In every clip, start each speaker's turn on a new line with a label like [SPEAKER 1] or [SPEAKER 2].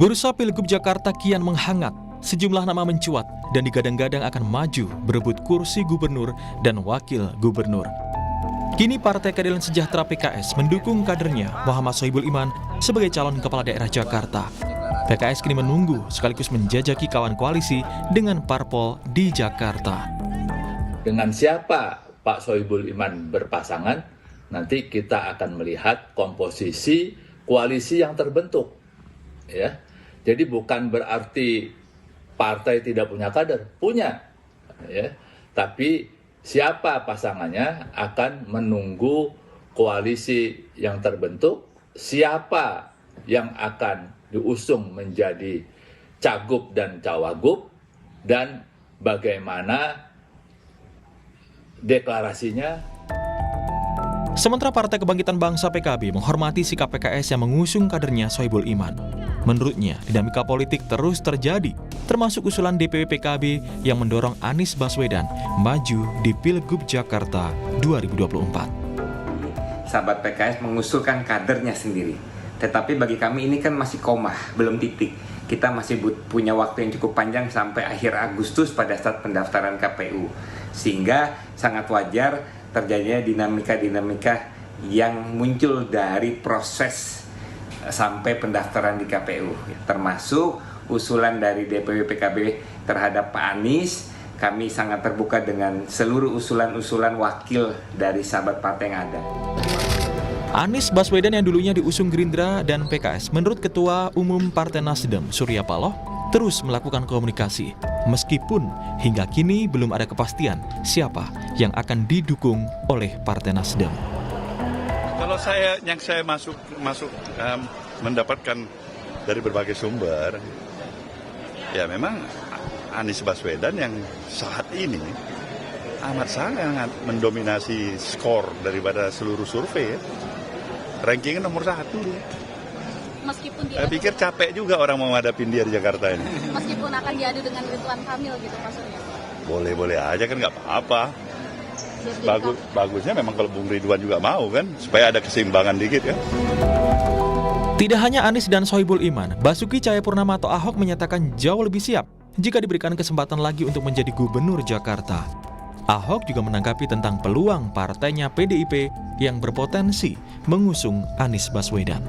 [SPEAKER 1] Bursa Pilgub Jakarta kian menghangat. Sejumlah nama mencuat dan digadang-gadang akan maju berebut kursi gubernur dan wakil gubernur. Kini Partai Keadilan Sejahtera PKS mendukung kadernya Muhammad Sohibul Iman sebagai calon kepala daerah Jakarta. PKS kini menunggu sekaligus menjajaki kawan koalisi dengan parpol di Jakarta.
[SPEAKER 2] Dengan siapa Pak Sohibul Iman berpasangan, nanti kita akan melihat komposisi koalisi yang terbentuk. Ya, jadi bukan berarti partai tidak punya kader, punya, ya. Tapi siapa pasangannya akan menunggu koalisi yang terbentuk, siapa yang akan diusung menjadi cagup dan cawagup, dan bagaimana deklarasinya.
[SPEAKER 1] Sementara Partai Kebangkitan Bangsa PKB menghormati sikap PKS yang mengusung kadernya Sohibul Iman. Menurutnya, dinamika politik terus terjadi, termasuk usulan DPW PKB yang mendorong Anies Baswedan maju di Pilgub Jakarta 2024.
[SPEAKER 3] Sahabat PKS mengusulkan kadernya sendiri. Tetapi bagi kami ini kan masih koma, belum titik. Kita masih punya waktu yang cukup panjang sampai akhir Agustus pada saat pendaftaran KPU. Sehingga sangat wajar terjadinya dinamika-dinamika yang muncul dari proses sampai pendaftaran di KPU, termasuk usulan dari DPW PKB terhadap Pak Anies. Kami sangat terbuka dengan seluruh usulan-usulan wakil dari sahabat partai yang ada.
[SPEAKER 1] Anies Baswedan yang dulunya diusung Gerindra dan PKS, menurut Ketua Umum Partai Nasdem Surya Paloh, terus melakukan komunikasi, meskipun hingga kini belum ada kepastian siapa yang akan didukung oleh Partai Nasdem.
[SPEAKER 4] Kalau saya mendapatkan dari berbagai sumber, ya memang Anies Baswedan yang saat ini amat sangat mendominasi skor daripada seluruh survei. Rankingnya nomor 1.
[SPEAKER 5] Meskipun
[SPEAKER 4] saya pikir capek juga orang menghadapin dia di Jakarta ini.
[SPEAKER 5] Meskipun akan diadu dengan Ridwan Kamil gitu maksudnya?
[SPEAKER 4] Boleh-boleh aja kan, nggak apa-apa. Bagusnya memang kalau Bung Ridwan juga mau kan, supaya ada keseimbangan dikit kan.
[SPEAKER 1] Tidak hanya Anies dan Sohibul Iman, Basuki Cahayapurnama atau Ahok menyatakan jauh lebih siap jika diberikan kesempatan lagi untuk menjadi gubernur Jakarta. Ahok juga menanggapi tentang peluang partainya PDIP yang berpotensi mengusung Anies Baswedan.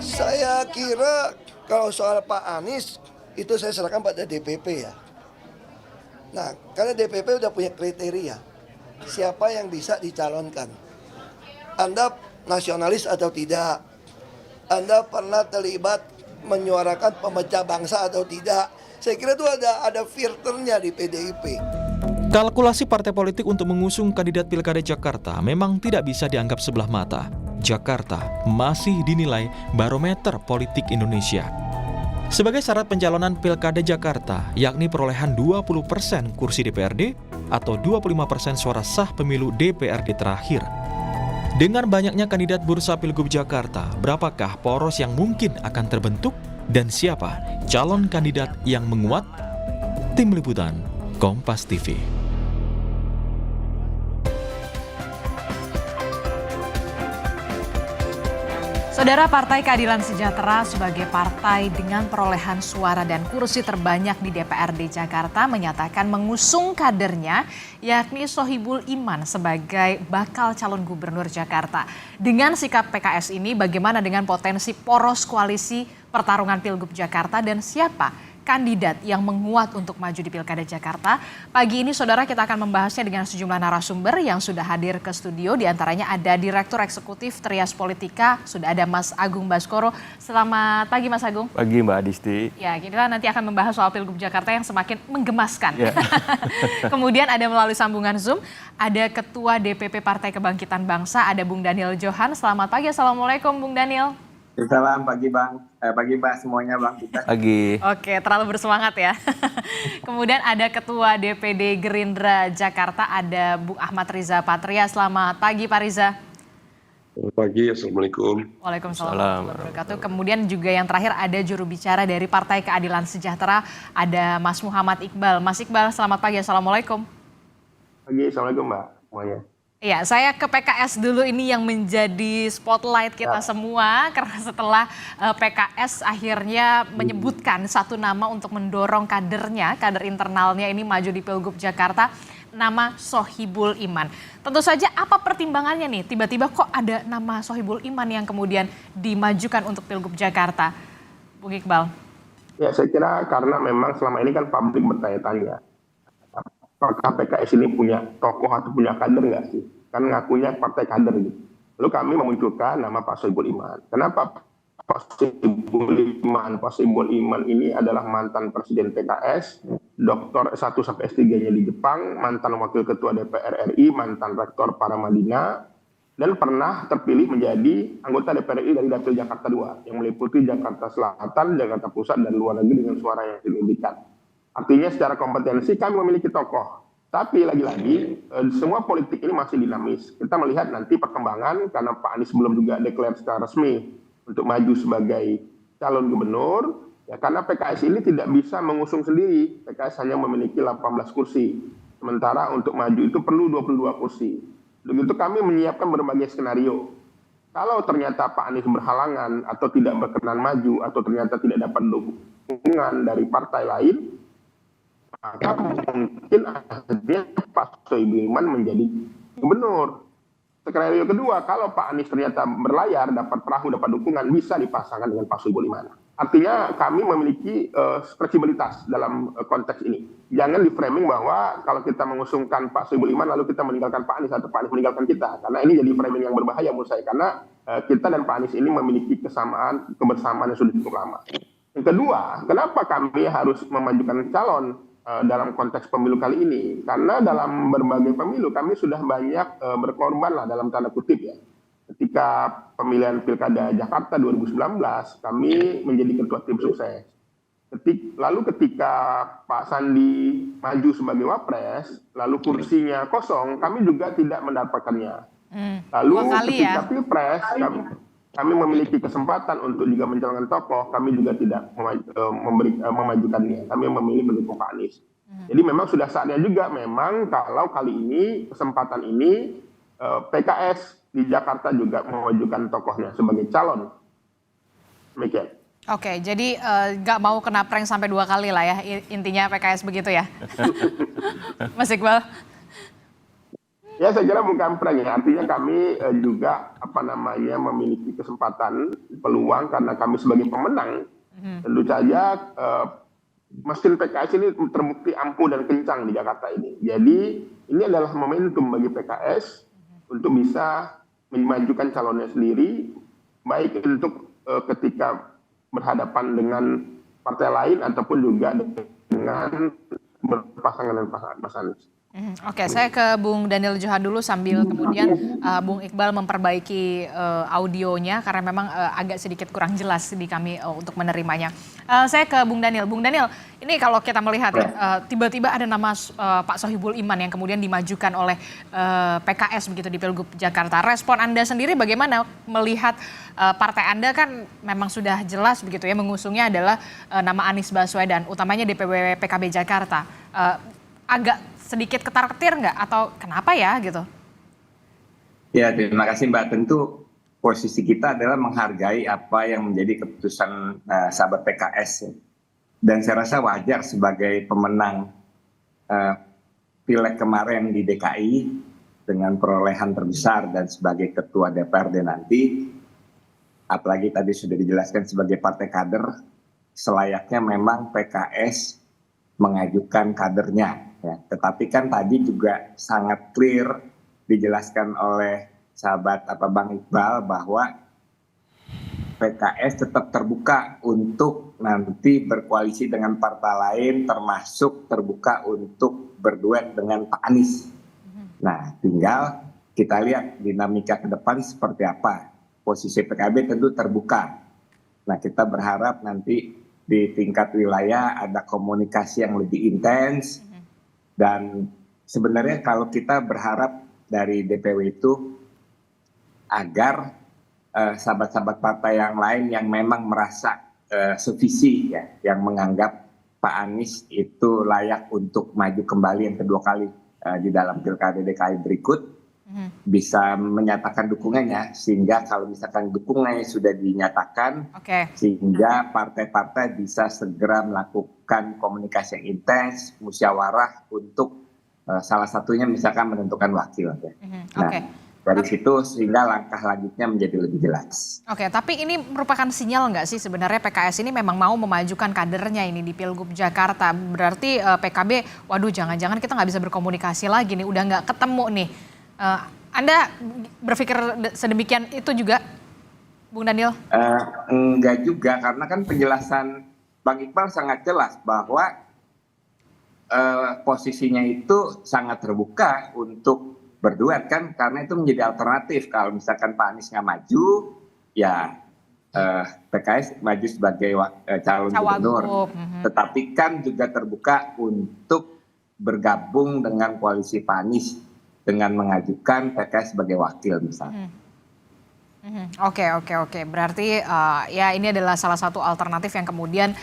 [SPEAKER 6] Saya kira kalau soal Pak Anies itu saya serahkan pada DPP ya. Nah, karena DPP udah punya kriteria siapa yang bisa dicalonkan. Anda nasionalis atau tidak? Anda pernah terlibat menyuarakan pemecah bangsa atau tidak? Saya kira itu ada filternya di PDIP.
[SPEAKER 1] Kalkulasi partai politik untuk mengusung kandidat Pilkada Jakarta memang tidak bisa dianggap sebelah mata. Jakarta masih dinilai barometer politik Indonesia. Sebagai syarat pencalonan Pilkada Jakarta, yakni perolehan 20% kursi DPRD atau 25% suara sah pemilu DPRD terakhir. Dengan banyaknya kandidat bursa Pilgub Jakarta, berapakah poros yang mungkin akan terbentuk dan siapa calon kandidat yang menguat? Tim Liputan, Kompas TV.
[SPEAKER 7] Saudara, Partai Keadilan Sejahtera sebagai partai dengan perolehan suara dan kursi terbanyak di DPRD Jakarta menyatakan mengusung kadernya yakni Sohibul Iman sebagai bakal calon gubernur Jakarta. Dengan sikap PKS ini, bagaimana dengan potensi poros koalisi pertarungan Pilgub Jakarta dan siapa kandidat yang menguat untuk maju di Pilkada Jakarta? Pagi ini, saudara, kita akan membahasnya dengan sejumlah narasumber yang sudah hadir ke studio. Di antaranya ada Direktur Eksekutif Trias Politika, sudah ada Mas Agung Baskoro. Selamat pagi, Mas Agung.
[SPEAKER 8] Pagi, Mbak Adisti.
[SPEAKER 7] Ya, kita nanti akan membahas soal Pilgub Jakarta yang semakin menggemaskan.
[SPEAKER 8] Ya.
[SPEAKER 7] Kemudian ada melalui sambungan Zoom, ada Ketua DPP Partai Kebangkitan Bangsa, ada Bung Daniel Johan. Selamat pagi, Assalamualaikum Bung Daniel.
[SPEAKER 3] Salam pagi Bang, pagi Mbak semuanya Bang kita.
[SPEAKER 8] Pagi.
[SPEAKER 7] Oke, terlalu bersemangat ya. Kemudian ada Ketua DPD Gerindra Jakarta, ada Bung Ahmad Riza Patria. Selamat pagi Pak Riza.
[SPEAKER 9] Selamat pagi, Assalamualaikum.
[SPEAKER 7] Waalaikumsalam warahmatullahi wabarakatuh. Kemudian juga yang terakhir ada juru bicara dari Partai Keadilan Sejahtera, ada Mas Muhammad Iqbal. Mas Iqbal, selamat pagi, Assalamualaikum.
[SPEAKER 9] Pagi, Assalamualaikum Mbak semuanya.
[SPEAKER 7] Iya, saya ke PKS dulu ini yang menjadi spotlight kita semua karena setelah PKS akhirnya menyebutkan satu nama untuk mendorong kadernya, kader internalnya ini maju di Pilgub Jakarta, nama Sohibul Iman. Tentu saja apa pertimbangannya nih? Tiba-tiba kok ada nama Sohibul Iman yang kemudian dimajukan untuk Pilgub Jakarta, Bung Iqbal?
[SPEAKER 8] Ya, saya kira karena memang selama ini kan publik bertanya-tanya, apakah PKS ini punya tokoh atau punya kader nggak sih? Kan ngakunya partai kader gitu. Lalu kami memunculkan nama Pak Sohibul Iman. Kenapa Pak Sohibul Iman? Pak Sohibul Iman ini adalah mantan Presiden PKS, Dr. S1 sampai S3-nya di Jepang, mantan Wakil Ketua DPR RI, mantan Rektor Paramadina, dan pernah terpilih menjadi anggota DPR RI dari Dapil Jakarta II, yang meliputi Jakarta Selatan, Jakarta Pusat, dan luar negeri dengan suara yang signifikan. Artinya secara kompetensi kami memiliki tokoh. Tapi lagi-lagi semua politik ini masih dinamis. Kita melihat nanti perkembangan karena Pak Anies belum juga deklar secara resmi untuk maju sebagai calon gubernur. Ya, karena PKS ini tidak bisa mengusung sendiri. PKS hanya memiliki 18 kursi. Sementara untuk maju itu perlu 22 kursi. Begitu kami menyiapkan berbagai skenario. Kalau ternyata Pak Anies berhalangan atau tidak berkenan maju atau ternyata tidak dapat dukungan dari partai lain, maka mungkin akhirnya Pak Sohibul Iman menjadi gubernur. Skenario kedua, kalau Pak Anies ternyata berlayar, dapat perahu, dapat dukungan, bisa dipasangkan dengan Pak Sohibul Iman. Artinya kami memiliki fleksibilitas dalam konteks ini. Jangan di-framing bahwa kalau kita mengusungkan Pak Sohibul Iman, lalu kita meninggalkan Pak Anies atau Pak Anies meninggalkan kita. Karena ini jadi framing yang berbahaya menurut saya. Karena kita dan Pak Anies ini memiliki kebersamaan yang sudah cukup lama. Yang kedua, kenapa kami harus memajukan calon dalam konteks pemilu kali ini? Karena dalam berbagai pemilu kami sudah banyak berkorban lah dalam tanda kutip ya. Ketika pemilihan Pilkada Jakarta 2019 kami menjadi ketua tim sukses. Lalu ketika Pak Sandi maju sebagai wapres, lalu kursinya kosong, kami juga tidak mendapatkannya. Lalu ketika Pilpres kami memiliki kesempatan untuk juga mencalonkan tokoh, kami juga tidak memajukannya. Kami memilih mendukung Pak Anies. Jadi memang sudah saatnya juga memang kalau kali ini, kesempatan ini, PKS di Jakarta juga memajukan tokohnya sebagai calon. Demikian.
[SPEAKER 7] Oke, jadi nggak mau kena prank sampai 2 kali lah ya, intinya PKS begitu ya? Mas Iqbal?
[SPEAKER 8] Ya, saya kira bukan prank ya. Artinya kami juga memiliki kesempatan, peluang karena kami sebagai pemenang. Tentu saja mesin PKS ini terbukti ampuh dan kencang di Jakarta ini. Jadi ini adalah momentum bagi PKS untuk bisa memajukan calonnya sendiri, baik untuk ketika berhadapan dengan partai lain ataupun juga dengan berpasangan dengan Mas Anies.
[SPEAKER 7] Oke, saya ke Bung Daniel Johan dulu sambil kemudian Bung Iqbal memperbaiki audionya karena memang agak sedikit kurang jelas di kami untuk menerimanya. Saya ke Bung Daniel. Bung Daniel, ini kalau kita melihat tiba-tiba ada nama Pak Sohibul Iman yang kemudian dimajukan oleh PKS begitu di Pilgub Jakarta. Respon Anda sendiri bagaimana melihat partai Anda kan memang sudah jelas begitu ya mengusungnya adalah nama Anies Baswedan, utamanya DPW PKB Jakarta. Agak sedikit ketar-ketir nggak atau kenapa ya gitu?
[SPEAKER 3] Ya, terima kasih Mbak. Tentu posisi kita adalah menghargai apa yang menjadi keputusan sahabat PKS. Dan saya rasa wajar sebagai pemenang pileg kemarin di DKI dengan perolehan terbesar dan sebagai ketua DPRD nanti, apalagi tadi sudah dijelaskan sebagai partai kader, selayaknya memang PKS mengajukan kadernya. Ya, tetapi kan tadi juga sangat clear dijelaskan oleh sahabat Bang Iqbal bahwa PKS tetap terbuka untuk nanti berkoalisi dengan partai lain, termasuk terbuka untuk berduet dengan Pak Anies. Nah, tinggal kita lihat dinamika ke depan seperti apa. Posisi PKB tentu terbuka. Nah, kita berharap nanti di tingkat wilayah ada komunikasi yang lebih intens. Dan sebenarnya kalau kita berharap dari DPW itu agar sahabat-sahabat partai yang lain yang memang merasa sevisi ya, yang menganggap Pak Anies itu layak untuk maju kembali yang kedua kali di dalam Pilkada DKI berikut, bisa menyatakan dukungannya, sehingga kalau misalkan dukungannya sudah dinyatakan, sehingga partai-partai bisa segera melakukan komunikasi yang intens, musyawarah untuk salah satunya misalkan menentukan wakil. Dari situ sehingga langkah lanjutnya menjadi lebih jelas.
[SPEAKER 7] Oke, tapi ini merupakan sinyal nggak sih sebenarnya PKS ini memang mau memajukan kadernya ini di Pilgub Jakarta? Berarti PKB, waduh jangan-jangan kita nggak bisa berkomunikasi lagi nih, udah nggak ketemu nih. Anda berpikir sedemikian itu juga, Bung Daniel?
[SPEAKER 3] Enggak juga, karena kan penjelasan Bang Iqbal sangat jelas bahwa posisinya itu sangat terbuka untuk berduet kan, karena itu menjadi alternatif. Kalau misalkan Pak Anies nggak maju, ya PKS maju sebagai calon gubernur. Tetapi kan juga terbuka untuk bergabung dengan koalisi Pak Anies dengan mengajukan PKS sebagai wakil misalnya.
[SPEAKER 7] Oke. Berarti ya ini adalah salah satu alternatif yang kemudian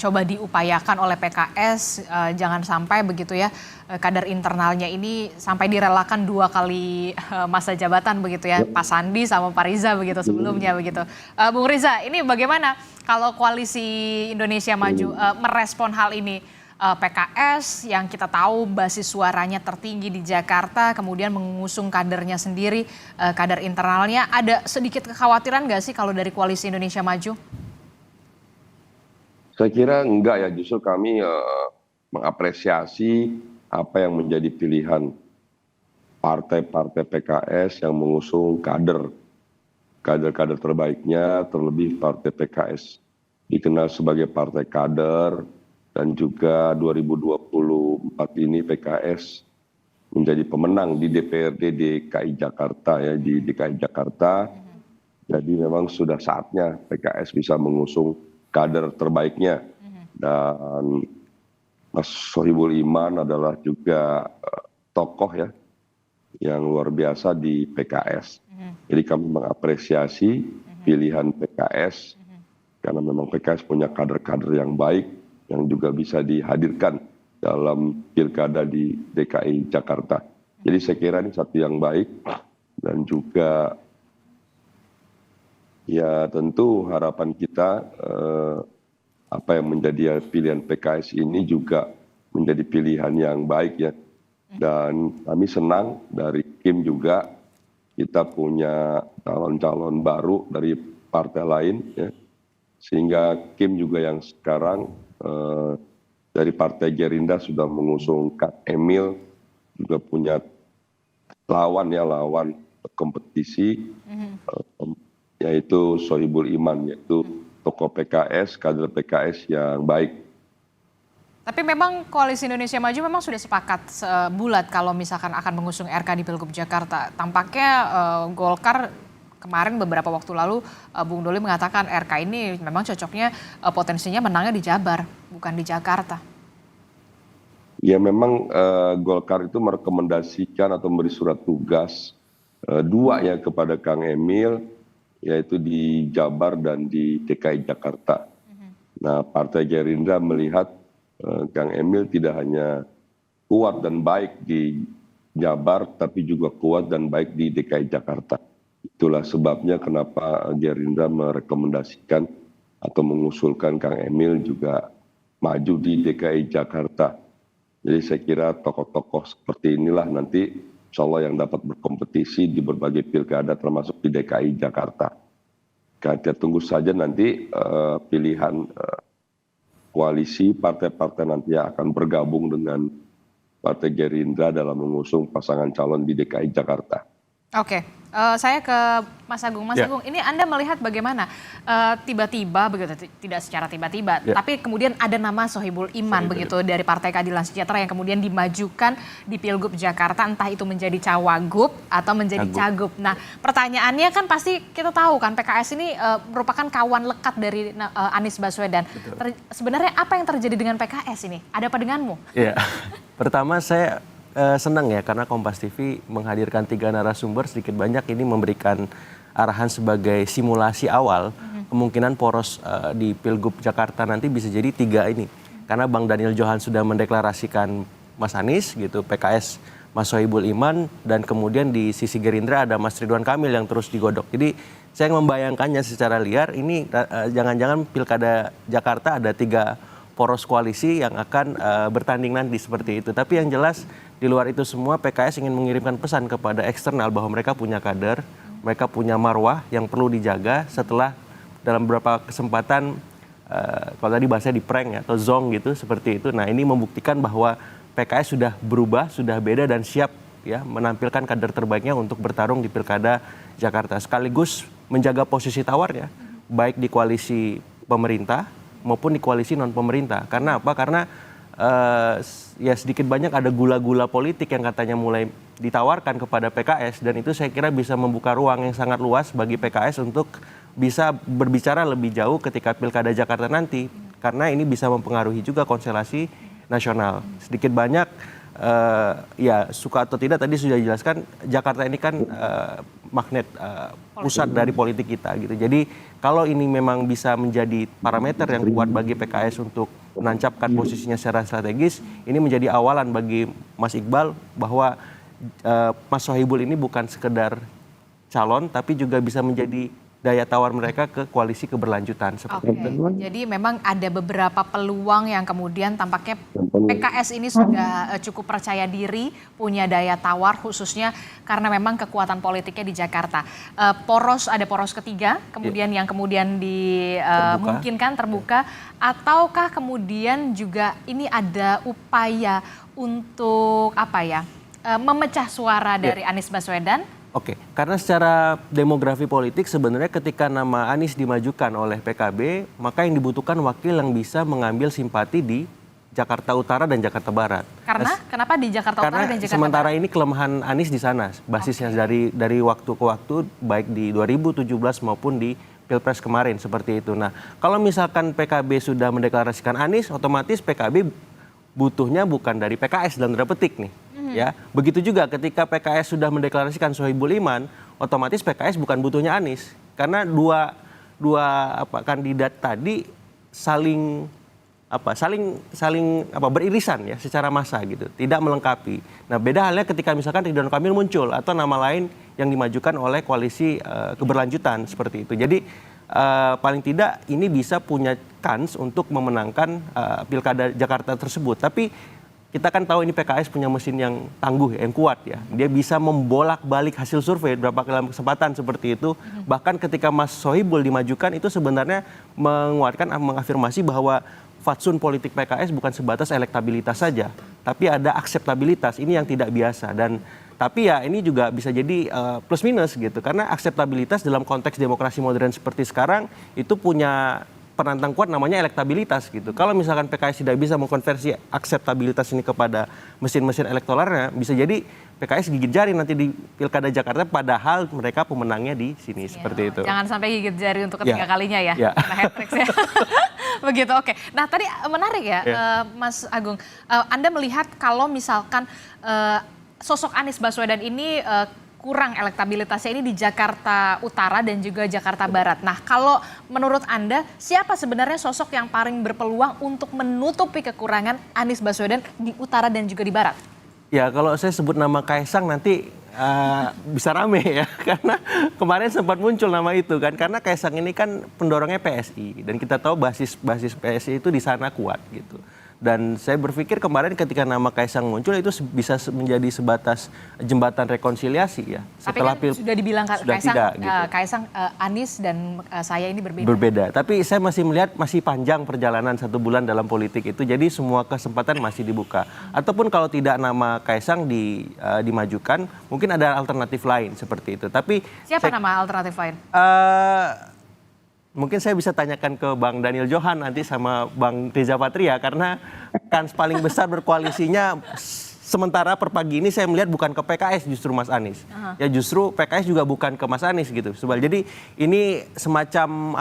[SPEAKER 7] coba diupayakan oleh PKS. Jangan sampai begitu ya kader internalnya ini sampai direlakan 2 kali masa jabatan begitu ya. Pak Sandi sama Pak Riza begitu sebelumnya begitu. Bung Riza, ini bagaimana kalau koalisi Indonesia Maju merespon hal ini? PKS yang kita tahu basis suaranya tertinggi di Jakarta, kemudian mengusung kadernya sendiri, kader internalnya. Ada sedikit kekhawatiran nggak sih kalau dari koalisi Indonesia Maju?
[SPEAKER 9] Saya kira enggak ya, justru kami mengapresiasi apa yang menjadi pilihan partai-partai PKS yang mengusung kader-kader terbaiknya, terlebih partai PKS dikenal sebagai partai kader. Dan juga 2024 ini PKS menjadi pemenang di DPRD DKI Jakarta ya, di DKI Jakarta. Jadi memang sudah saatnya PKS bisa mengusung kader terbaiknya. Dan Mas Sohibul Iman adalah juga tokoh ya yang luar biasa di PKS. Jadi kami mengapresiasi pilihan PKS karena memang PKS punya kader-kader yang baik, yang juga bisa dihadirkan dalam pilkada di DKI Jakarta. Jadi saya kira ini satu yang baik, dan juga ya tentu harapan kita apa yang menjadi pilihan PKS ini juga menjadi pilihan yang baik ya. Dan kami senang dari Kim juga kita punya calon-calon baru dari partai lain ya. Sehingga Kim juga yang sekarang dari Partai Gerindra sudah mengusung Kak Emil, juga punya lawan kompetisi, yaitu Sohibul Iman, yaitu tokoh PKS, kader PKS yang baik.
[SPEAKER 7] Tapi memang Koalisi Indonesia Maju memang sudah sepakat bulat kalau misalkan akan mengusung RK di Pilgub Jakarta. Tampaknya Golkar kemarin beberapa waktu lalu Bung Doli mengatakan RK ini memang cocoknya potensinya menangnya di Jabar, bukan di Jakarta.
[SPEAKER 9] Ya memang Golkar itu merekomendasikan atau memberi surat tugas 2 ya kepada Kang Emil, yaitu di Jabar dan di DKI Jakarta. Nah, Partai Gerindra melihat Kang Emil tidak hanya kuat dan baik di Jabar, tapi juga kuat dan baik di DKI Jakarta. Itulah sebabnya kenapa Gerindra merekomendasikan atau mengusulkan Kang Emil juga maju di DKI Jakarta. Jadi saya kira tokoh-tokoh seperti inilah nanti insya Allah yang dapat berkompetisi di berbagai pilkada termasuk di DKI Jakarta. Kita tunggu saja nanti pilihan koalisi partai-partai nanti akan bergabung dengan Partai Gerindra dalam mengusung pasangan calon di DKI Jakarta.
[SPEAKER 7] Oke, saya ke Mas Agung. Mas Agung, ini Anda melihat bagaimana tiba-tiba begitu, tidak secara tiba-tiba, tapi kemudian ada nama Sohibul Iman begitu dari Partai Keadilan Sejahtera yang kemudian dimajukan di Pilgub Jakarta, entah itu menjadi cawagup atau menjadi cagup. Nah, pertanyaannya kan pasti kita tahu kan PKS ini merupakan kawan lekat dari Anies Baswedan. Sebenarnya apa yang terjadi dengan PKS ini? Ada apa denganmu?
[SPEAKER 10] Ya, pertama saya senang ya karena Kompas TV menghadirkan 3 narasumber, sedikit banyak ini memberikan arahan sebagai simulasi awal kemungkinan poros di Pilgub Jakarta nanti bisa jadi 3 ini. Karena Bang Daniel Johan sudah mendeklarasikan Mas Anies gitu, PKS Mas Sohibul Iman, dan kemudian di sisi Gerindra ada Mas Ridwan Kamil yang terus digodok. Jadi saya membayangkannya secara liar, ini jangan-jangan Pilkada Jakarta ada 3 poros koalisi yang akan bertanding nanti seperti itu. Tapi yang jelas di luar itu semua PKS ingin mengirimkan pesan kepada eksternal bahwa mereka punya kader, mereka punya marwah yang perlu dijaga setelah dalam beberapa kesempatan kalau tadi bahasanya di prank ya, atau zong gitu seperti itu. Nah ini membuktikan bahwa PKS sudah berubah, sudah beda dan siap ya menampilkan kader terbaiknya untuk bertarung di Pilkada Jakarta. Sekaligus menjaga posisi tawarnya baik di koalisi pemerintah maupun di koalisi non pemerintah. Karena apa? Karena ya sedikit banyak ada gula-gula politik yang katanya mulai ditawarkan kepada PKS, dan itu saya kira bisa membuka ruang yang sangat luas bagi PKS untuk bisa berbicara lebih jauh ketika Pilkada Jakarta nanti, karena ini bisa mempengaruhi juga konstelasi nasional. Sedikit banyak ya suka atau tidak tadi sudah dijelaskan, Jakarta ini kan magnet pusat dari politik kita gitu. Jadi kalau ini memang bisa menjadi parameter yang kuat bagi PKS untuk menancapkan posisinya secara strategis, ini menjadi awalan bagi Mas Iqbal bahwa Mas Sohibul ini bukan sekedar calon, tapi juga bisa menjadi daya tawar mereka ke koalisi keberlanjutan seperti itu.
[SPEAKER 7] Jadi memang ada beberapa peluang yang kemudian tampaknya PKS ini sudah cukup percaya diri, punya daya tawar khususnya karena memang kekuatan politiknya di Jakarta. Ada poros ketiga, kemudian yang kemudian dimungkinkan terbuka, ataukah kemudian juga ini ada upaya untuk memecah suara dari Anies Baswedan?
[SPEAKER 10] Oke, karena secara demografi politik sebenarnya ketika nama Anies dimajukan oleh PKB, maka yang dibutuhkan wakil yang bisa mengambil simpati di Jakarta Utara dan Jakarta Barat.
[SPEAKER 7] Karena kenapa di Jakarta Utara dan Jakarta
[SPEAKER 10] sementara
[SPEAKER 7] Barat?
[SPEAKER 10] Ini kelemahan Anies di sana, basisnya dari waktu ke waktu, baik di 2017 maupun di Pilpres kemarin seperti itu. Nah, kalau misalkan PKB sudah mendeklarasikan Anies, otomatis PKB butuhnya bukan dari PKS dalam tanda petik nih. Ya, begitu juga ketika PKS sudah mendeklarasikan Sohibul Iman, otomatis PKS bukan butuhnya Anies, karena dua kandidat tadi saling beririsan ya secara massa gitu, tidak melengkapi. Nah, beda halnya ketika misalkan Ridwan Kamil muncul atau nama lain yang dimajukan oleh koalisi keberlanjutan seperti itu. Jadi paling tidak ini bisa punya kans untuk memenangkan Pilkada Jakarta tersebut. Tapi kita kan tahu ini PKS punya mesin yang tangguh, yang kuat ya. Dia bisa membolak-balik hasil survei berapa kali kesempatan seperti itu. Bahkan ketika Mas Sohibul dimajukan itu sebenarnya menguatkan, mengafirmasi bahwa fatsun politik PKS bukan sebatas elektabilitas saja, tapi ada akseptabilitas. Ini yang tidak biasa. Tapi ya ini juga bisa jadi plus minus gitu. Karena akseptabilitas dalam konteks demokrasi modern seperti sekarang itu punya penantang kuat namanya elektabilitas gitu. Kalau misalkan PKS tidak bisa mengkonversi akseptabilitas ini kepada mesin-mesin elektoralnya, bisa jadi PKS gigit jari nanti di Pilkada Jakarta, padahal mereka pemenangnya di sini seperti itu.
[SPEAKER 7] Jangan sampai gigit jari untuk ketiga kalinya ya, kena hat-trick ya. Begitu, oke. Nah tadi menarik ya, Mas Agung, Anda melihat kalau misalkan sosok Anies Baswedan ini kurang elektabilitasnya ini di Jakarta Utara dan juga Jakarta Barat. Nah, kalau menurut Anda, siapa sebenarnya sosok yang paling berpeluang untuk menutupi kekurangan Anies Baswedan di Utara dan juga di Barat?
[SPEAKER 10] Ya, kalau saya sebut nama Kaisang nanti bisa rame ya, karena kemarin sempat muncul nama itu kan, karena Kaisang ini kan pendorongnya PSI, dan kita tahu basis PSI itu di sana kuat gitu. Dan saya berpikir kemarin ketika nama Kaisang muncul itu bisa menjadi sebatas jembatan rekonsiliasi ya.
[SPEAKER 7] Setelah tapi kan sudah dibilang Kaisang, Anies dan saya ini berbeda.
[SPEAKER 10] Berbeda. Tapi saya masih melihat masih panjang perjalanan 1 bulan dalam politik itu. Jadi semua kesempatan masih dibuka. Ataupun kalau tidak nama Kaisang dimajukan, mungkin ada alternatif lain seperti itu. Tapi
[SPEAKER 7] siapa nama alternatif lain?
[SPEAKER 10] Mungkin saya bisa tanyakan ke Bang Daniel Johan nanti sama Bang Reza Patria, karena kans paling besar berkoalisinya sementara per pagi ini saya melihat bukan ke PKS justru Mas Anies. Ya justru PKS juga bukan ke Mas Anies gitu. Jadi ini semacam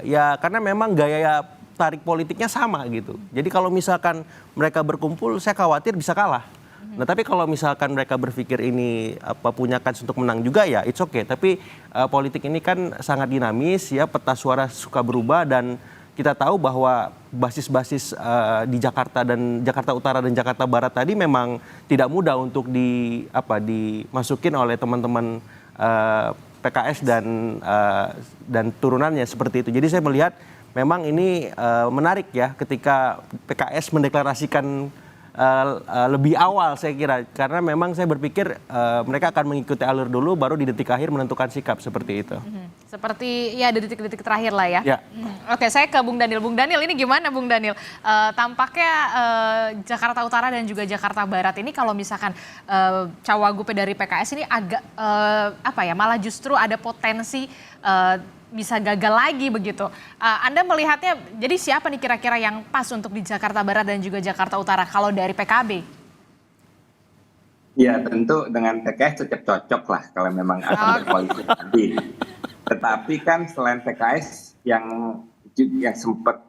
[SPEAKER 10] ya karena memang gaya tarik politiknya sama gitu. Jadi kalau misalkan mereka berkumpul, saya khawatir bisa kalah. Nah, tapi kalau misalkan mereka berpikir ini punya kans untuk menang juga ya it's okay. Tapi politik ini kan sangat dinamis ya, peta suara suka berubah, dan kita tahu bahwa basis-basis di Jakarta dan Jakarta Utara dan Jakarta Barat tadi memang tidak mudah untuk dimasukin oleh teman-teman PKS dan turunannya seperti itu. Jadi saya melihat memang ini menarik ya ketika PKS mendeklarasikan lebih awal saya kira, karena memang saya berpikir mereka akan mengikuti alur dulu baru di detik akhir menentukan sikap seperti itu.
[SPEAKER 7] Seperti ya di detik-detik terakhir lah ya.
[SPEAKER 10] Ya.
[SPEAKER 7] Oke, saya ke Bung Daniel. Bung Daniel, ini gimana Bung Daniel? Tampaknya Jakarta Utara dan juga Jakarta Barat ini kalau misalkan cawagup dari PKS ini agak malah justru ada potensi bisa gagal lagi begitu. Anda melihatnya, jadi siapa nih kira-kira yang pas untuk di Jakarta Barat dan juga Jakarta Utara kalau dari PKB?
[SPEAKER 3] Ya tentu dengan PKS cocok lah kalau memang akan berkoalisi nanti. Tetapi kan selain PKS yang sempat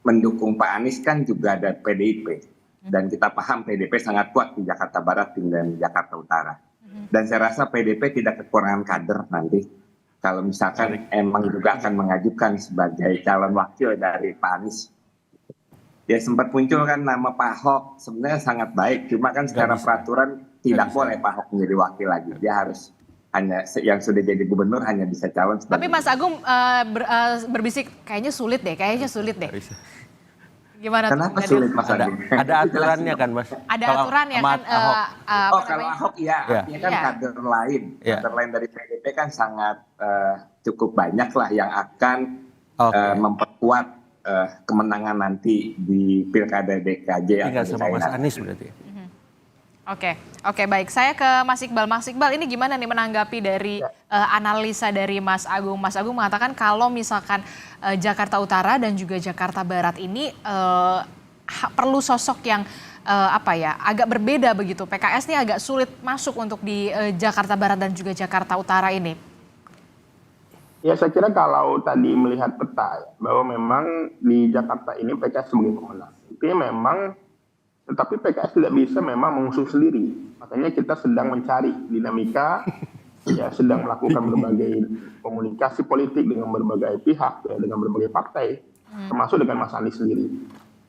[SPEAKER 3] mendukung Pak Anies kan juga ada PDIP. Dan kita paham PDIP sangat kuat di Jakarta Barat dan Jakarta Utara. Dan saya rasa PDIP tidak kekurangan kader nanti. Kalau misalkan emang juga akan mengajukan sebagai calon wakil dari Pak Anies. Ya sempat muncul kan nama Pak Ahok, sebenarnya sangat baik. Cuma kan secara peraturan tidak boleh Pak Ahok menjadi wakil lagi. Dia harus hanya yang sudah jadi gubernur hanya bisa calon sebagai.
[SPEAKER 7] Tapi Mas Agung berbisik kayaknya sulit deh. Gimana?
[SPEAKER 3] Kenapa sulit Mas Agung?
[SPEAKER 10] Ada aturannya kan Mas?
[SPEAKER 7] Ada aturannya kan.
[SPEAKER 3] Kalau Ahok ya, artinya kan kader lain. Kader lain dari PDIP kan sangat cukup banyak lah yang akan memperkuat kemenangan nanti di Pilkada DKJ.
[SPEAKER 10] Tinggal sama Mas Anies berarti.
[SPEAKER 7] Oke, baik. Saya ke Mas Iqbal. Mas Iqbal, ini gimana nih menanggapi dari analisa dari Mas Agung? Mas Agung mengatakan kalau misalkan Jakarta Utara dan juga Jakarta Barat ini perlu sosok yang agak berbeda begitu. PKS ini agak sulit masuk untuk di Jakarta Barat dan juga Jakarta Utara ini.
[SPEAKER 8] Ya saya kira kalau tadi melihat peta ya, bahwa memang di Jakarta ini PKS sebagai pemenang. Tapi memang tetapi PKS tidak bisa memang mengusung sendiri. Makanya kita sedang mencari dinamika, ya sedang melakukan berbagai komunikasi politik dengan berbagai pihak, ya, dengan berbagai partai, termasuk dengan Mas Anies sendiri.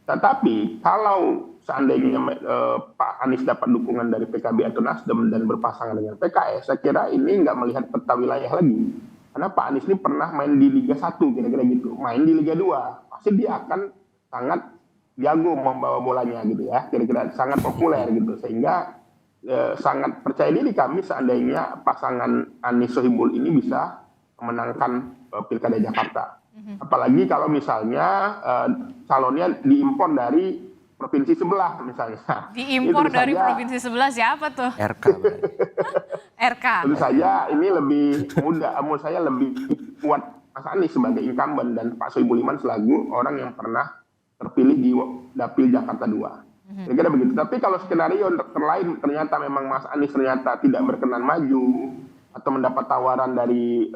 [SPEAKER 8] Tetapi kalau seandainya Pak Anies dapat dukungan dari PKB atau Nasdem dan berpasangan dengan PKS, saya kira ini nggak melihat peta wilayah lagi. Karena Pak Anies ini pernah main di Liga 1, kira-kira gitu. Main di Liga 2, pasti dia akan sangat jago membawa bolanya gitu ya, kira-kira sangat populer gitu, sehingga sangat percaya diri kami seandainya pasangan Anies Sohibul ini bisa memenangkan Pilkada Jakarta. Apalagi kalau misalnya calonnya diimpor dari provinsi sebelah misalnya.
[SPEAKER 7] Diimpor dari provinsi sebelah siapa tuh?
[SPEAKER 10] RK.
[SPEAKER 7] RK.
[SPEAKER 8] Tentu saja ini lebih mudah, menurut saya lebih kuat Mas Anies sebagai incumbent dan Pak Sohibul Iman selaku orang yang pernah terpilih di Dapil Jakarta 2. Kira-kira begitu. Tapi kalau skenario terlain ternyata memang Mas Anies ternyata tidak berkenan maju atau mendapat tawaran dari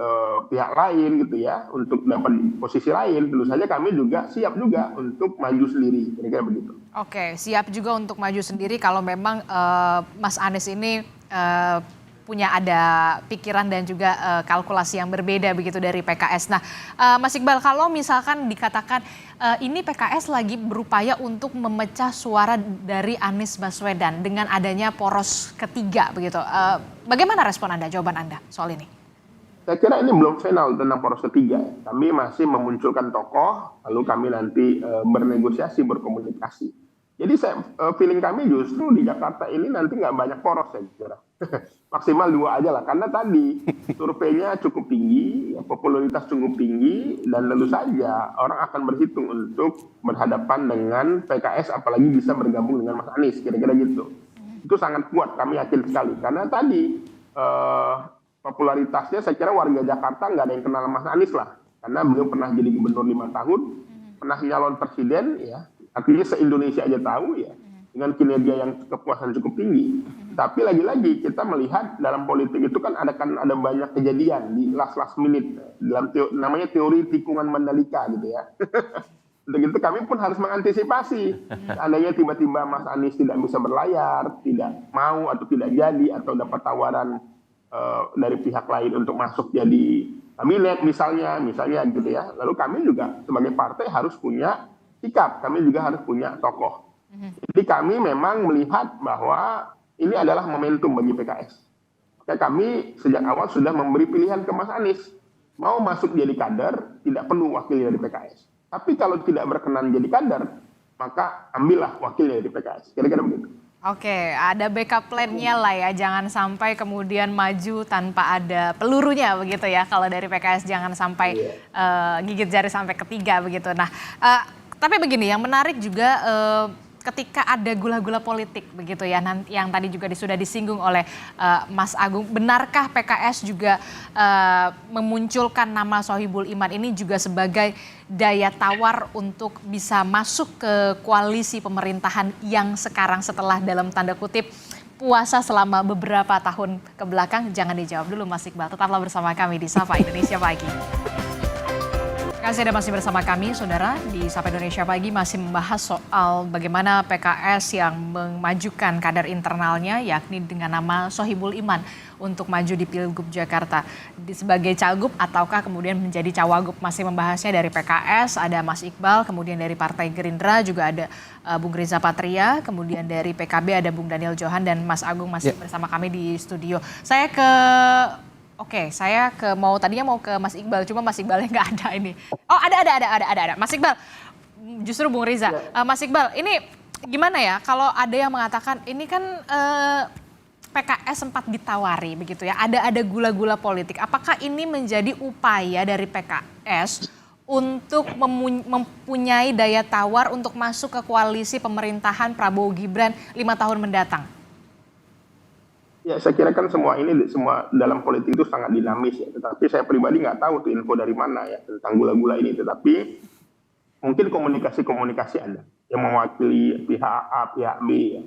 [SPEAKER 8] pihak lain gitu ya untuk dapat posisi lain, tentu saja kami juga siap juga untuk maju sendiri. Kira-kira begitu.
[SPEAKER 7] Oke, siap juga untuk maju sendiri kalau memang Mas Anies ini punya ada pikiran dan juga kalkulasi yang berbeda begitu dari PKS. Nah, Mas Iqbal, kalau misalkan dikatakan ini PKS lagi berupaya untuk memecah suara dari Anies Baswedan dengan adanya poros ketiga begitu. Bagaimana respon Anda, jawaban Anda soal ini?
[SPEAKER 8] Saya kira ini belum final tentang poros ketiga. Kami masih memunculkan tokoh, lalu kami nanti bernegosiasi, berkomunikasi. Jadi feeling kami justru di Jakarta ini nanti nggak banyak poros saya kira. Maksimal 2 aja lah, karena tadi surveinya cukup tinggi, popularitas cukup tinggi, dan tentu saja orang akan berhitung untuk berhadapan dengan PKS, apalagi bisa bergabung dengan Mas Anies, kira-kira gitu. Itu sangat kuat, kami yakin sekali, karena tadi popularitasnya saya kira warga Jakarta nggak ada yang kenal Mas Anies lah, karena beliau pernah jadi gubernur 5 tahun, pernah nyalon presiden, ya artinya se-Indonesia aja tahu ya, dengan kinerja yang kepuasan cukup tinggi. Tapi lagi-lagi kita melihat dalam politik itu kan ada banyak kejadian di last minute dalam namanya teori tikungan Mandalika gitu ya. Untuk itu kami pun harus mengantisipasi. Seandainya tiba-tiba Mas Anies tidak bisa berlayar, tidak mau atau tidak jadi atau dapat tawaran dari pihak lain untuk masuk jadi kabinet misalnya gitu ya. Lalu kami juga sebagai partai harus punya sikap, kami juga harus punya tokoh. Jadi kami memang melihat bahwa ini adalah momentum bagi PKS. Maka kami sejak awal sudah memberi pilihan ke Mas Anies. Mau masuk jadi kader, tidak perlu wakil dari PKS. Tapi kalau tidak berkenan jadi kader, maka ambillah wakil dari PKS. Kira-kira begitu.
[SPEAKER 7] Oke, ada backup plan-nya lah ya, jangan sampai kemudian maju tanpa ada pelurunya begitu ya. Kalau dari PKS jangan sampai gigit jari sampai ketiga begitu. Nah, tapi begini, yang menarik juga ketika ada gula-gula politik begitu ya, yang tadi juga sudah disinggung oleh Mas Agung, benarkah PKS juga memunculkan nama Sohibul Iman ini juga sebagai daya tawar untuk bisa masuk ke koalisi pemerintahan yang sekarang setelah dalam tanda kutip puasa selama beberapa tahun ke belakang? Jangan dijawab dulu Mas Iqbal, tetaplah bersama kami di Sapa Indonesia Pagi. Terima kasih Anda masih bersama kami, Saudara, di Sapa Indonesia Pagi masih membahas soal bagaimana PKS yang memajukan kader internalnya, yakni dengan nama Sohibul Iman untuk maju di Pilgub Jakarta sebagai cagup ataukah kemudian menjadi cawagup. Masih membahasnya dari PKS, ada Mas Iqbal, kemudian dari Partai Gerindra juga ada Bung Riza Patria, kemudian dari PKB ada Bung Daniel Johan dan Mas Agung masih bersama kami di studio. Saya tadinya mau ke Mas Iqbal, cuma Mas Iqbalnya nggak ada ini. Oh ada. Mas Iqbal, justru Bung Riza. Mas Iqbal, ini gimana ya kalau ada yang mengatakan ini kan PKS sempat ditawari begitu ya, ada gula-gula politik. Apakah ini menjadi upaya dari PKS untuk mempunyai daya tawar untuk masuk ke koalisi pemerintahan Prabowo Gibran 5 tahun mendatang?
[SPEAKER 8] Ya, saya kira kan semua dalam politik itu sangat dinamis ya. Tetapi saya pribadi nggak tahu tuh info dari mana ya tentang gula-gula ini. Tetapi mungkin komunikasi ada yang mewakili pihak A, pihak B ya.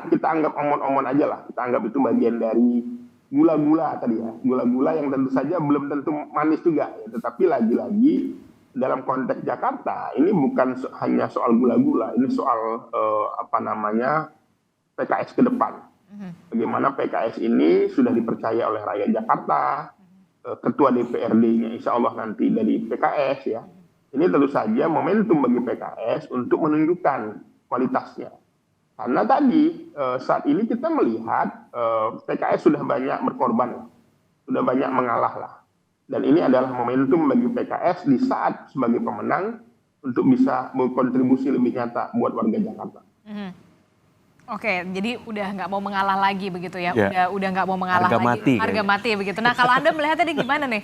[SPEAKER 8] Kita anggap omon-omon aja lah. Kita anggap itu bagian dari gula-gula tadi ya. Gula-gula yang tentu saja belum tentu manis juga ya. Tetapi lagi-lagi dalam konteks Jakarta ini bukan hanya soal gula-gula. Ini soal PKS ke depan. Bagaimana PKS ini sudah dipercaya oleh rakyat Jakarta, ketua DPRD-nya insya Allah nanti dari PKS ya. Ini tentu saja momentum bagi PKS untuk menunjukkan kualitasnya. Karena tadi saat ini kita melihat PKS sudah banyak berkorban, sudah banyak mengalah lah. Dan ini adalah momentum bagi PKS di saat sebagai pemenang untuk bisa berkontribusi lebih nyata buat warga Jakarta.
[SPEAKER 7] Oke, jadi udah nggak mau mengalah lagi begitu ya, udah nggak mau mengalah lagi, harga mati begitu. Nah kalau Anda melihatnya gimana nih,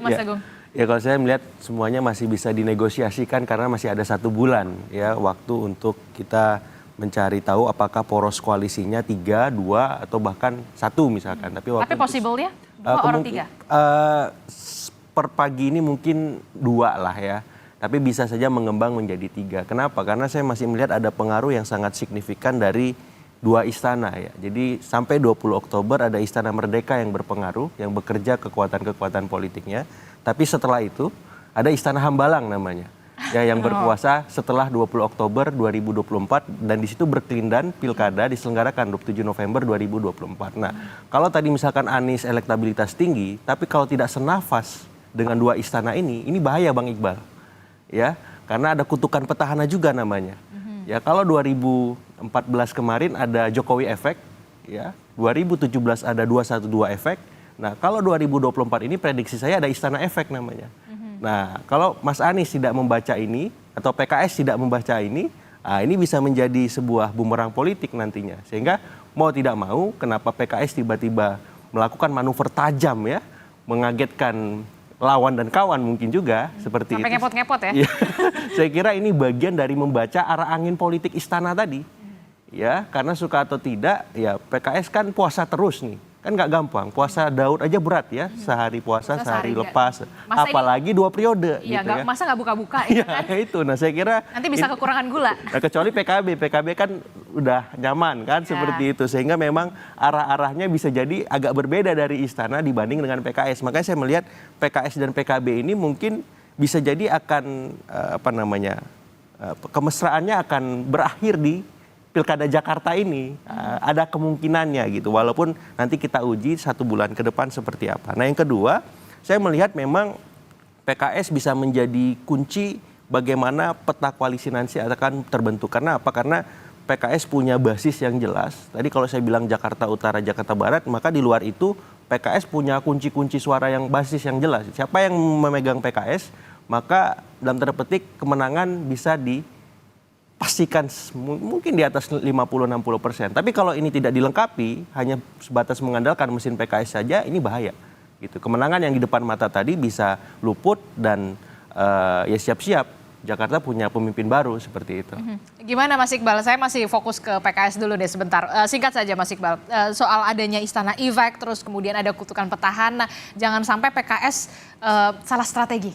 [SPEAKER 7] Mas Agung?
[SPEAKER 10] Ya kalau saya melihat semuanya masih bisa dinegosiasikan karena masih ada 1 bulan ya waktu untuk kita mencari tahu apakah poros koalisinya 3, 2 atau bahkan 1 misalkan. Tapi possible-nya 2 orang 3? Per pagi ini mungkin 2 lah ya. Tapi bisa saja mengembang menjadi 3. Kenapa? Karena saya masih melihat ada pengaruh yang sangat signifikan dari 2 istana ya. Jadi sampai 20 Oktober ada Istana Merdeka yang berpengaruh, yang bekerja kekuatan-kekuatan politiknya. Tapi setelah itu ada Istana Hambalang namanya. Ya, yang berkuasa setelah 20 Oktober 2024 dan di situ berkelindan pilkada diselenggarakan 27 November 2024. Nah, kalau tadi misalkan Anies elektabilitas tinggi, tapi kalau tidak senafas dengan 2 istana ini bahaya Bang Iqbal. Ya, karena ada kutukan petahana juga namanya. Ya, kalau 2014 kemarin ada Jokowi efek, ya, 2017 ada 212 efek. Nah, kalau 2024 ini prediksi saya ada istana efek namanya. Nah, kalau Mas Anies tidak membaca ini atau PKS tidak membaca ini bisa menjadi sebuah bumerang politik nantinya. Sehingga mau tidak mau, kenapa PKS tiba-tiba melakukan manuver tajam ya, mengagetkan lawan dan kawan mungkin juga seperti
[SPEAKER 7] sampai
[SPEAKER 10] itu.
[SPEAKER 7] Sampai ngepot-ngepot ya?
[SPEAKER 10] Saya kira ini bagian dari membaca arah angin politik istana tadi. Ya, karena suka atau tidak, ya PKS kan puasa terus nih. Kan nggak gampang, puasa Daud aja berat ya, sehari puasa, sehari lepas. Apalagi 2 periode.
[SPEAKER 7] Iya,
[SPEAKER 10] gitu ya.
[SPEAKER 7] Masa nggak buka-buka
[SPEAKER 10] ya, kan? Itu, nah saya kira.
[SPEAKER 7] Nanti bisa kekurangan gula.
[SPEAKER 10] Nah, kecuali PKB kan udah nyaman kan seperti itu. Sehingga memang arah-arahnya bisa jadi agak berbeda dari istana dibanding dengan PKS. Makanya saya melihat PKS dan PKB ini mungkin bisa jadi akan, kemesraannya akan berakhir di Pilkada Jakarta ini. Ada kemungkinannya gitu, walaupun nanti kita uji 1 bulan ke depan seperti apa. Nah yang kedua, saya melihat memang PKS bisa menjadi kunci bagaimana peta koalisi nanti akan terbentuk. Karena apa? Karena PKS punya basis yang jelas. Tadi kalau saya bilang Jakarta Utara, Jakarta Barat, maka di luar itu PKS punya kunci-kunci suara yang basis yang jelas. Siapa yang memegang PKS, maka dalam tanda petik kemenangan bisa dipastikan mungkin di atas 50-60%. Tapi kalau ini tidak dilengkapi, hanya sebatas mengandalkan mesin PKS saja, ini bahaya. Gitu. Kemenangan yang di depan mata tadi bisa luput dan ya siap-siap Jakarta punya pemimpin baru seperti itu.
[SPEAKER 7] Gimana Mas Iqbal? Saya masih fokus ke PKS dulu deh sebentar. Singkat saja Mas Iqbal, soal adanya Istana e-Vac, terus kemudian ada kutukan petahana, jangan sampai PKS salah strategi.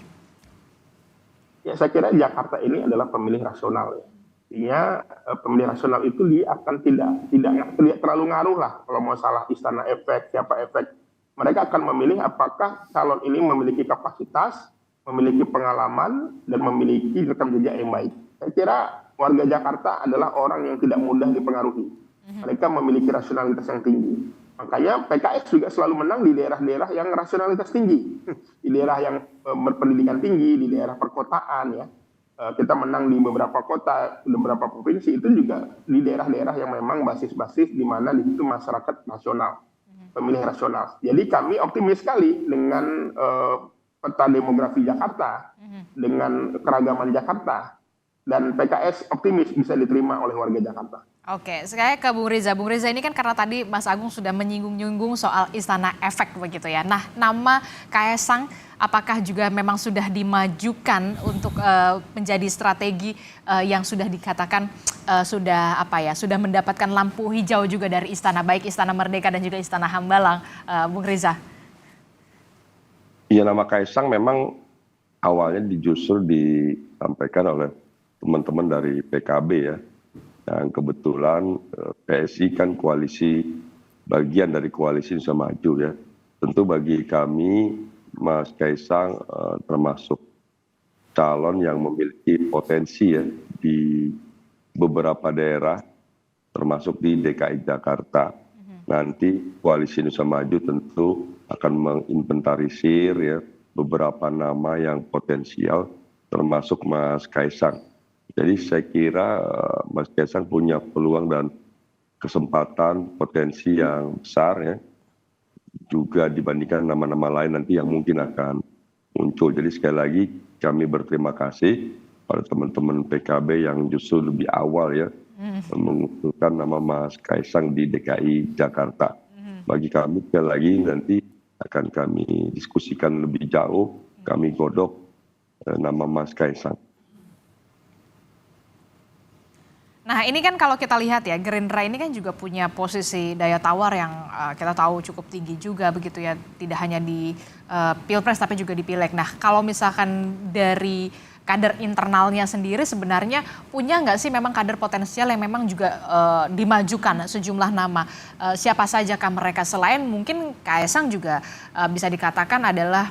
[SPEAKER 8] Ya, saya kira Jakarta ini adalah pemilih rasional. Artinya pemilih rasional itu dia akan tidak terlalu ngaruh lah kalau mau salah Istana efek, siapa efek. Mereka akan memilih apakah calon ini memiliki kapasitas, memiliki pengalaman, dan memiliki rekam jejak yang baik. Saya kira warga Jakarta adalah orang yang tidak mudah dipengaruhi. Mereka memiliki rasionalitas yang tinggi. Makanya PKS juga selalu menang di daerah-daerah yang rasionalitas tinggi. Di daerah yang berpendidikan tinggi, di daerah perkotaan ya. Kita menang di beberapa kota, di beberapa provinsi, itu juga di daerah-daerah yang memang basis-basis di mana di situ masyarakat nasional, pemilih rasional. Jadi kami optimis sekali dengan peta demografi Jakarta, dengan keragaman Jakarta, dan PKS optimis bisa diterima oleh warga Jakarta.
[SPEAKER 7] Oke, saya ke Bung Riza. Bung Riza, ini kan karena tadi Mas Agung sudah menyinggung-nyinggung soal Istana efek begitu ya. Nah, nama Kaesang apakah juga memang sudah dimajukan untuk menjadi strategi yang sudah dikatakan sudah mendapatkan lampu hijau juga dari istana, baik Istana Merdeka dan juga Istana Hambalang, Bung Riza?
[SPEAKER 9] Iya, nama Kaesang memang awalnya justru disampaikan oleh teman-teman dari PKB ya. Yang kebetulan PSI kan bagian dari koalisi Indonesia Maju ya. Tentu bagi kami Mas Kaesang termasuk calon yang memiliki potensi ya di beberapa daerah termasuk di DKI Jakarta. Nanti koalisi Indonesia Maju tentu akan menginventarisir ya beberapa nama yang potensial termasuk Mas Kaesang. Jadi saya kira Mas Kaesang punya peluang dan kesempatan potensi yang besar ya, juga dibandingkan nama-nama lain nanti yang mungkin akan muncul. Jadi sekali lagi kami berterima kasih pada teman-teman PKB yang justru lebih awal ya mengusulkan nama Mas Kaesang di DKI Jakarta. Bagi kami sekali lagi nanti akan kami diskusikan lebih jauh, kami godok nama Mas Kaesang.
[SPEAKER 7] Nah ini kan kalau kita lihat ya, Gerindra ini kan juga punya posisi daya tawar yang kita tahu cukup tinggi juga begitu ya. Tidak hanya di Pilpres tapi juga di Pileg. Nah kalau misalkan dari kader internalnya sendiri sebenarnya punya nggak sih memang kader potensial yang memang juga dimajukan sejumlah nama. Siapa sajakah mereka selain mungkin Kaesang juga bisa dikatakan adalah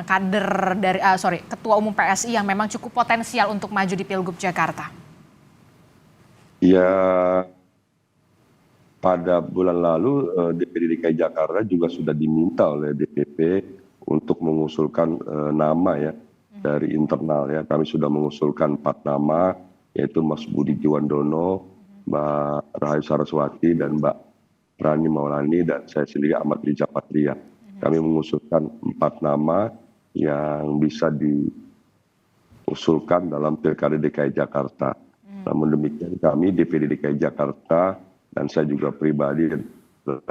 [SPEAKER 7] kader dari Ketua Umum PSI yang memang cukup potensial untuk maju di Pilgub Jakarta.
[SPEAKER 9] Ya, pada bulan lalu DPD DKI Jakarta juga sudah diminta oleh DPP untuk mengusulkan nama ya dari internal ya. Kami sudah mengusulkan 4 nama, yaitu Mas Budi Jiwandono, Mbak Rahayu Saraswati, dan Mbak Rani Maulani, dan saya sendiri Ahmad Riza Patria. Kami mengusulkan 4 nama yang bisa diusulkan dalam Pilkada DKI Jakarta. Namun demikian kami DPD DKI Jakarta dan saya juga pribadi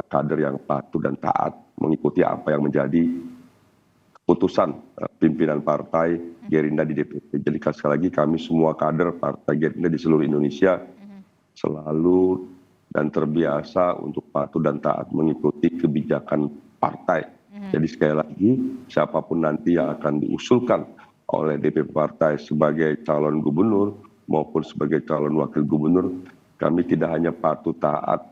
[SPEAKER 9] kader yang patuh dan taat mengikuti apa yang menjadi keputusan pimpinan partai Gerindra di DPP. Jadi sekali lagi kami semua kader partai Gerindra di seluruh Indonesia selalu dan terbiasa untuk patuh dan taat mengikuti kebijakan partai. Jadi sekali lagi siapapun nanti yang akan diusulkan oleh DPP partai sebagai calon gubernur maupun sebagai calon wakil gubernur, kami tidak hanya patuh taat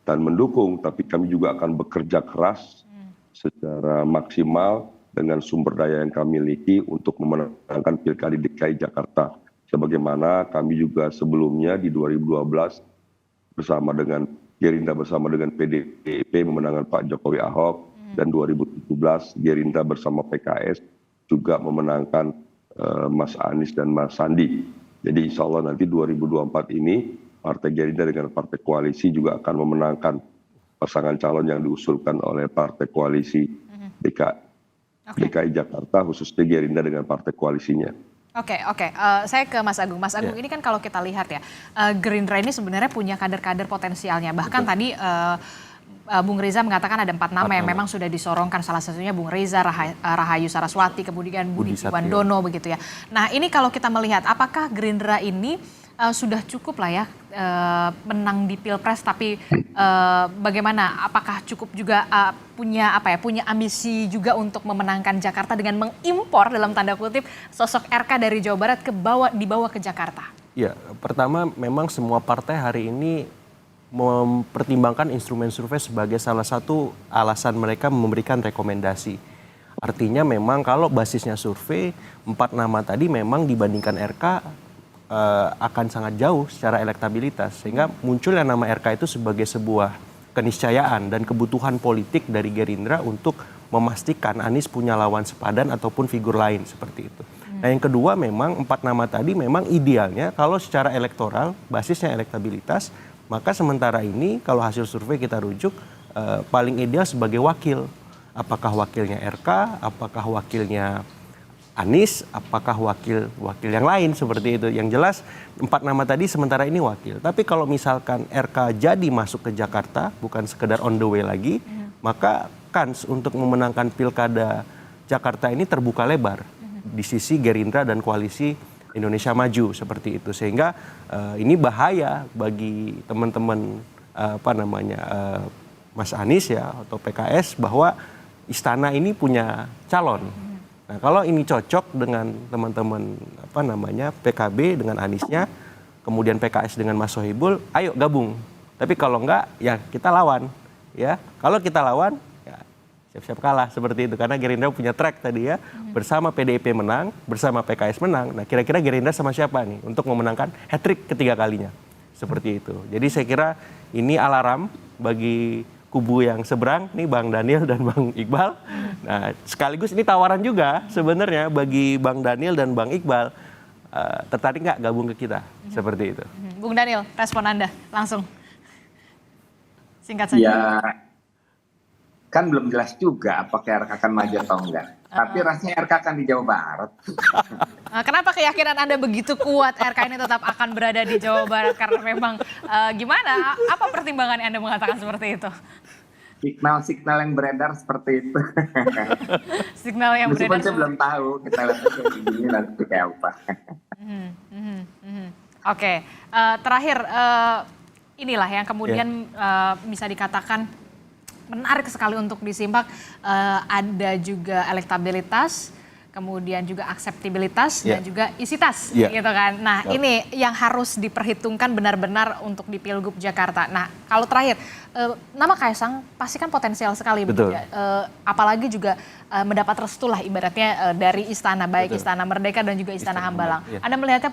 [SPEAKER 9] dan mendukung, tapi kami juga akan bekerja keras secara maksimal dengan sumber daya yang kami miliki untuk memenangkan Pilkada DKI Jakarta. Sebagaimana kami juga sebelumnya di 2012 bersama dengan Gerindra bersama dengan PDIP memenangkan Pak Jokowi Ahok, Dan 2017 Gerindra bersama PKS juga memenangkan Mas Anies dan Mas Sandi. Jadi insya Allah nanti 2024 ini Partai Gerindra dengan Partai Koalisi juga akan memenangkan pasangan calon yang diusulkan oleh Partai Koalisi DKI Jakarta, khususnya Gerindra dengan Partai Koalisinya.
[SPEAKER 7] Oke. Saya ke Mas Agung. Mas Agung, ini kan kalau kita lihat ya, Gerindra ini sebenarnya punya kader-kader potensialnya. Bahkan tadi Bung Reza mengatakan ada 4 nama yang memang sudah disorongkan, salah satunya Bung Reza, Rahayu Saraswati, kemudian Budi Jiwandono begitu ya. Nah ini kalau kita melihat apakah Gerindra ini sudah cukup lah ya menang di Pilpres, tapi bagaimana? Apakah cukup juga punya ambisi juga untuk memenangkan Jakarta dengan mengimpor dalam tanda kutip sosok RK dari Jawa Barat dibawa ke Jakarta? Ya, pertama memang semua partai hari ini mempertimbangkan instrumen survei sebagai salah satu alasan mereka memberikan rekomendasi. Artinya memang kalau basisnya survei, 4 nama tadi memang dibandingkan RK akan sangat jauh secara elektabilitas. Sehingga munculnya nama RK itu sebagai sebuah keniscayaan dan kebutuhan politik dari Gerindra untuk memastikan Anies punya lawan sepadan ataupun figur lain seperti itu. Nah yang kedua memang 4 nama tadi memang idealnya kalau secara elektoral, basisnya elektabilitas, maka sementara ini kalau hasil survei kita rujuk paling ideal sebagai wakil. Apakah wakilnya RK, apakah wakilnya Anies, apakah wakil yang lain seperti itu. Yang jelas 4 nama tadi sementara ini wakil. Tapi kalau misalkan RK jadi masuk ke Jakarta, bukan sekedar on the way lagi, maka kans untuk memenangkan Pilkada Jakarta ini terbuka lebar di sisi Gerindra dan koalisi Indonesia Maju seperti itu. Sehingga ini bahaya bagi teman-teman Mas Anies ya atau PKS bahwa istana ini punya calon. Nah, kalau ini cocok dengan teman-teman PKB dengan Aniesnya, kemudian PKS dengan Mas Sohibul, ayo gabung. Tapi kalau enggak ya kita lawan ya. Kalau kita lawan ya siap-siap kalah seperti itu karena Gerindra punya track tadi ya. Bersama PDIP menang, bersama PKS menang. Nah, kira-kira Gerindra sama siapa nih untuk memenangkan hat-trick ketiga kalinya? Seperti itu. Jadi saya kira ini alarm bagi kubu yang seberang, nih Bang Daniel dan Bang Iqbal. Nah, sekaligus ini tawaran juga sebenarnya bagi Bang Daniel dan Bang Iqbal. Tertarik nggak gabung ke kita? Seperti itu. Bung Daniel, respon Anda langsung. Singkat saja.
[SPEAKER 3] Ya, kan belum jelas juga apakah RK akan maju atau enggak. Tapi rasanya RK akan di Jawa Barat.
[SPEAKER 7] Kenapa keyakinan Anda begitu kuat RK ini tetap akan berada di Jawa Barat? Karena memang gimana? Apa pertimbangan Anda mengatakan seperti itu?
[SPEAKER 3] Signal yang beredar seperti itu.
[SPEAKER 7] Signal yang beredar.
[SPEAKER 3] Meskipun saya belum tahu, kita lihat aja ini nanti kayak apa.
[SPEAKER 7] Oke, terakhir inilah yang kemudian bisa dikatakan menarik sekali untuk disimak, ada juga elektabilitas, kemudian juga akseptabilitas dan juga isitas, gitu kan. Nah, ini yang harus diperhitungkan benar-benar untuk di Pilgub Jakarta. Nah, kalau terakhir, nama Kaisang pasti kan potensial sekali, betul. Apalagi juga mendapat restu lah ibaratnya dari istana, baik Istana Merdeka dan juga Istana Hambalang. Anda melihatnya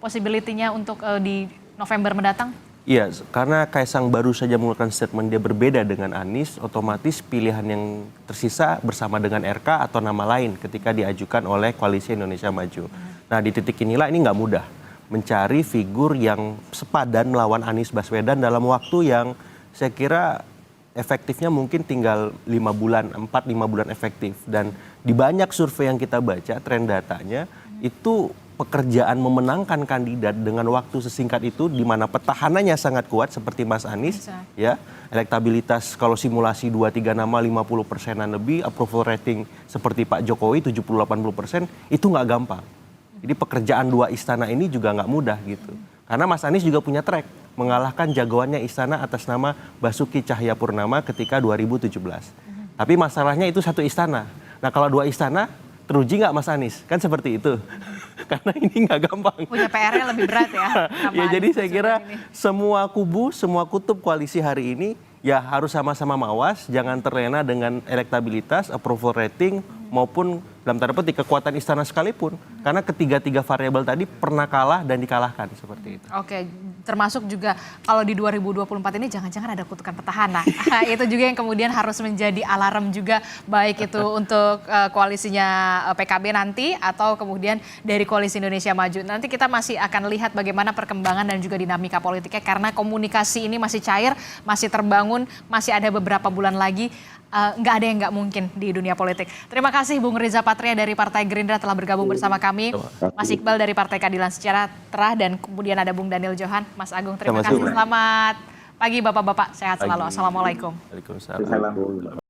[SPEAKER 7] possibility-nya untuk di November mendatang?
[SPEAKER 10] Iya, karena Kaisang baru saja mengeluarkan statement dia berbeda dengan Anies, otomatis pilihan yang tersisa bersama dengan RK atau nama lain ketika diajukan oleh Koalisi Indonesia Maju. Nah, di titik inilah ini nggak mudah mencari figur yang sepadan melawan Anies Baswedan dalam waktu yang saya kira efektifnya mungkin tinggal 5 bulan, 4-5 bulan efektif. Dan di banyak survei yang kita baca, tren datanya itu pekerjaan memenangkan kandidat dengan waktu sesingkat itu di mana petahananya sangat kuat seperti Mas Anies ya, elektabilitas kalau simulasi 2-3 nama 50%-an lebih, approval rating seperti Pak Jokowi 70-80%, itu nggak gampang. Jadi pekerjaan dua istana ini juga nggak mudah gitu. Karena Mas Anies juga punya track mengalahkan jagoannya istana atas nama Basuki Cahayapurnama ketika 2017. Tapi masalahnya itu satu istana. Nah, kalau dua istana teruji nggak Mas Anies? Kan seperti itu. Karena ini nggak gampang.
[SPEAKER 7] Punya PR-nya lebih berat ya.
[SPEAKER 10] Ya jadi saya kira semua kubu, semua kutub koalisi hari ini ya harus sama-sama mawas, jangan terlena dengan elektabilitas, approval rating, maupun dalam tanda petik kekuatan istana sekalipun. Karena ketiga-tiga variabel tadi pernah kalah dan dikalahkan seperti itu.
[SPEAKER 7] Oke, termasuk juga kalau di 2024 ini jangan-jangan ada kutukan petahana. Itu juga yang kemudian harus menjadi alarm juga, baik itu untuk koalisinya PKB nanti atau kemudian dari Koalisi Indonesia Maju. Nanti kita masih akan lihat bagaimana perkembangan dan juga dinamika politiknya, karena komunikasi ini masih cair, masih terbangun, masih ada beberapa bulan lagi. Nggak ada yang nggak mungkin di dunia politik. Terima kasih Bung Riza Patria dari Partai Gerindra telah bergabung bersama kami. Mas Iqbal dari Partai Keadilan Sejahtera, dan kemudian ada Bung Daniel Johan. Mas Agung, terima kasih. Selamat pagi Bapak-Bapak, sehat selalu. Assalamualaikum.
[SPEAKER 10] Waalaikumsalam.